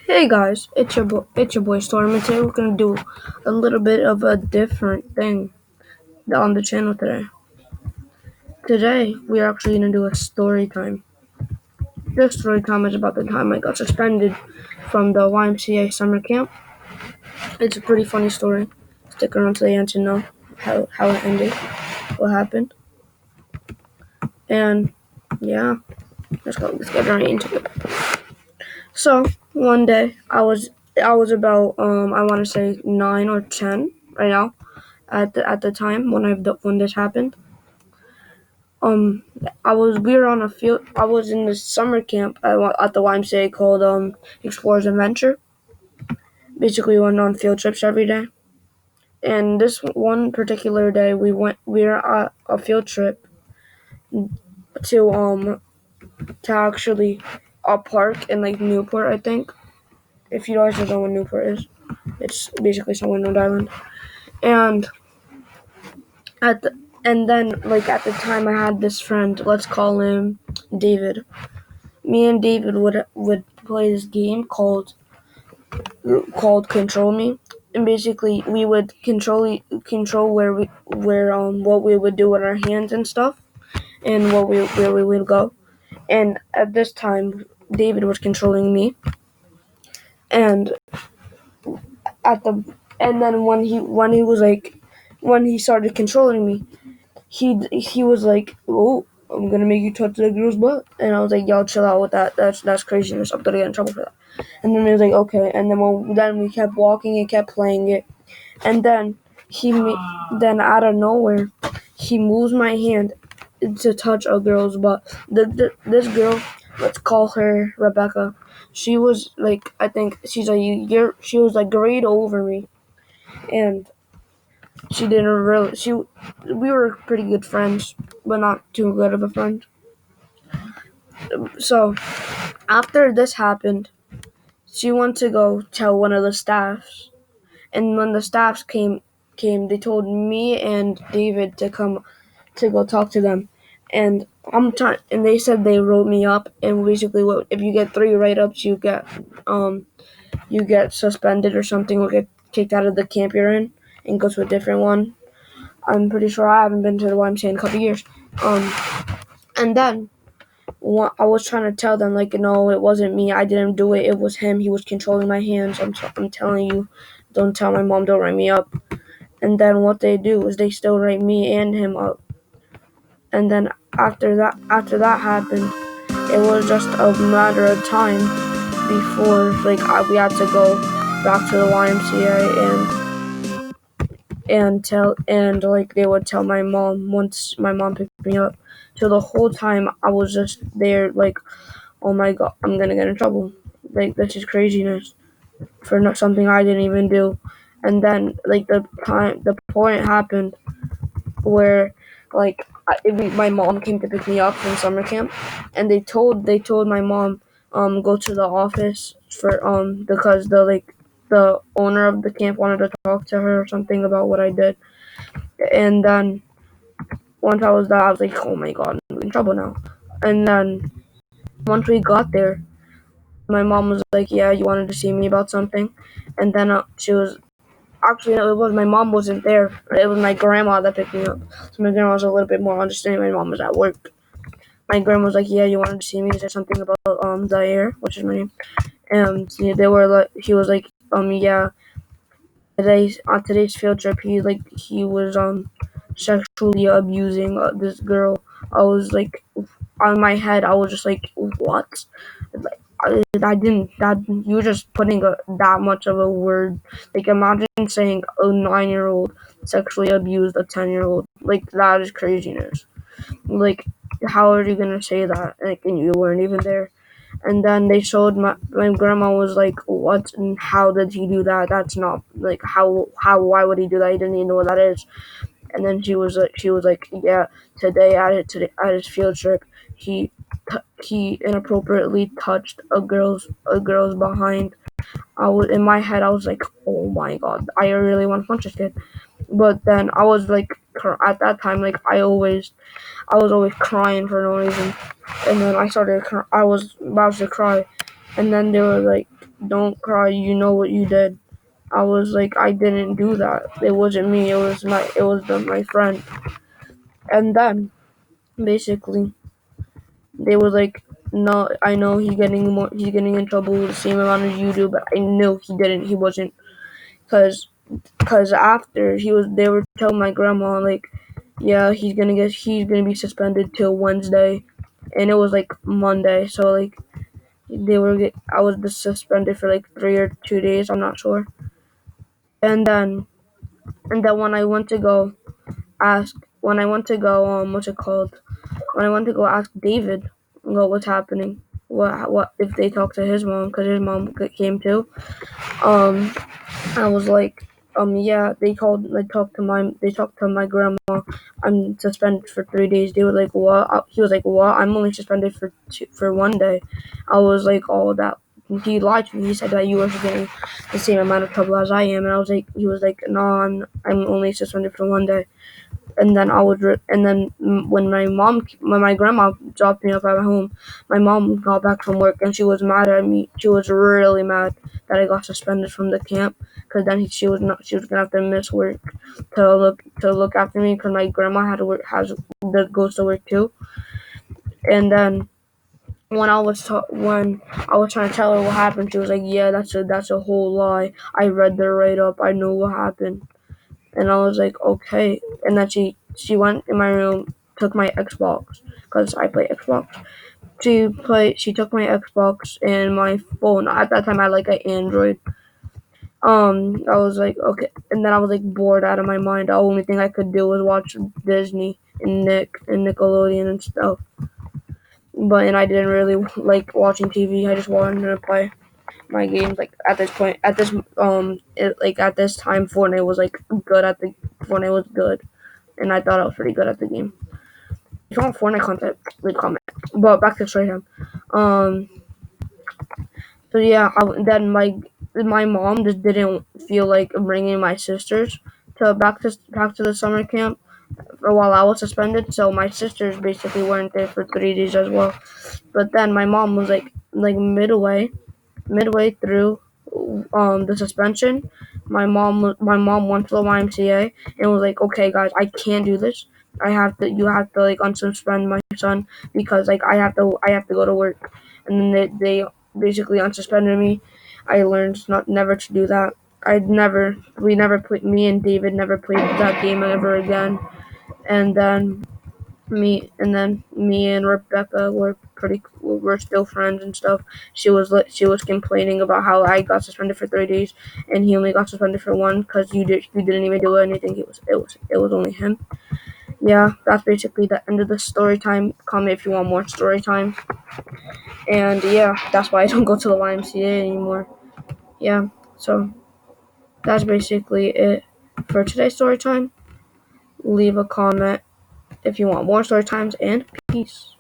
Hey guys, it's your boy Storm, and today we're gonna do a little bit of a different thing on the channel today. Today we are actually gonna do a story time. This story time is about the time I got suspended from the YMCA summer camp. It's a pretty funny story. Stick around to the end to know how it ended, what happened, and yeah, let's get right into it. So one day I was about I want to say 9 or 10 right now at the time when this happened. Um, we were on a field. I was in the summer camp at the YMCA called Explorers Adventure. Basically, we went on field trips every day. And this one particular day, we were at a field trip to actually a park in like Newport, I think. If you guys don't know what Newport is, it's basically somewhere in Rhode Island. And at the and then like at the time I had this friend, let's call him David. Me and David would play this game called Control Me, and basically we would control where what we would do with our hands and stuff, and where we would go. And at this time, David was controlling me, and at the and then when he started controlling me, he was like, "Oh, I'm gonna make you touch the girl's butt," and I was like, "Y'all chill out with that. That's craziness. I'm gonna get in trouble for that." And then he was like, "Okay." And then we kept walking and kept playing it, and then then out of nowhere, he moves my hand to touch a girl's butt. This girl, let's call her Rebecca. She was like, I think she was like grade over me, and she didn't really. We were pretty good friends, but not too good of a friend. So after this happened, she went to go tell one of the staffs, and when the staffs came, they told me and David to come to go talk to them, and and they said they wrote me up, and basically, what if you get 3 write-ups, you get suspended or something, or get kicked out of the camp you're in, and go to a different one. I'm pretty sure I haven't been to the YMCA in a couple years. And then I was trying to tell them, like, no, it wasn't me. I didn't do it. It was him. He was controlling my hands. I'm telling you, don't tell my mom. Don't write me up. And then what they do is they still write me and him up. And then after that happened, it was just a matter of time before we had to go back to the YMCA and tell and like they would tell my mom once my mom picked me up. So the whole time I was just there like, oh my god, I'm gonna get in trouble. Like, this is craziness for not something I didn't even do. And then like the point happened where like my mom came to pick me up from summer camp, and they told my mom go to the office for because the owner of the camp wanted to talk to her or something about what I did. And then once I was there, I was like, oh my god, I'm in trouble now. And then once we got there, my mom was like, yeah, you wanted to see me about something. And then she was actually, no, it was my mom wasn't there. It was my grandma that picked me up. So my grandma was a little bit more understanding. My mom was at work. My grandma was like, yeah, you wanted to see me. Is there something about Zaire, which is my name? And yeah, they were like, he was like, yeah, today's field trip, he was sexually abusing this girl. I was like, on my head, I was just like, what? Like, I didn't. That you were just putting that much of a word. Like, imagine saying a 9-year-old sexually abused a 10-year-old. Like, that is craziness. Like, how are you gonna say that? Like, and you weren't even there. And then they showed my grandma was like, what and how did he do that? That's not like why would he do that? He didn't even know what that is. And then she was like, yeah, today at his field trip, he inappropriately touched a girl's behind. I was in my head, I was like, oh my god, I really want to punch this kid. But then I was like, at that time, like I was always crying for no reason. And then I was about to cry, and then they were like, don't cry. You know what you did. I was like, I didn't do that. It wasn't me. My friend. And then basically they were like, no, I know he's getting in trouble the same amount as you do, but I know he didn't. He wasn't, cause after they were telling my grandma like, yeah, he's gonna be suspended till Wednesday, and it was like Monday, so like I was just suspended for like 3 or 2 days. I'm not sure. And then when I went to go what's it called? When I went to go ask David what was happening, what if they talked to his mom, because his mom came too. Um, I was like, yeah, they talked to my grandma. I'm suspended for 3 days. They were like, what? He was like, what? I'm only suspended for one day. I was like, oh, that. He lied to me. He said that you were getting the same amount of trouble as I am, and he was like, no, I'm only suspended for one day. And then when my grandma dropped me off at home, my mom got back from work and she was mad at me. She was really mad that I got suspended from the camp, because then she was gonna have to miss work to look after me, because my grandma had to work has that goes to work too. And then when I was trying to tell her what happened, she was like, yeah, that's a whole lie. I read the write up. I know what happened. And I was like, okay. And then she went in my room, took my Xbox, because I play Xbox. She took my Xbox and my phone. At that time, I had like an Android. I was like, okay. And then I was like bored out of my mind. The only thing I could do was watch Disney and Nickelodeon and stuff. And I didn't really like watching TV. I just wanted to play my games. Like at this point, at this time, Fortnite was good, and I thought I was pretty good at the game. If you want Fortnite content, leave a comment. But back to story time. Um, so yeah, then my mom just didn't feel like bringing my sisters back to the summer camp for while I was suspended. So my sisters basically weren't there for 3 days as well. But then my mom was like midway through the suspension, my mom went to the YMCA and was like, okay guys, I can't do this. You have to like unsuspend my son, because like I have to go to work. And then they basically unsuspended me. I learned not never to do that. We never played, me and David never played that game ever again. And then me and Rebecca were still friends and stuff. She was complaining about how I got suspended for 3 days and he only got suspended for one, because you didn't even do anything. It was only him. Yeah, that's basically the end of the story time. Comment if you want more story time. And yeah, that's why I don't go to the YMCA anymore. Yeah, so that's basically it for today's story time. Leave a comment if you want more story times, and peace.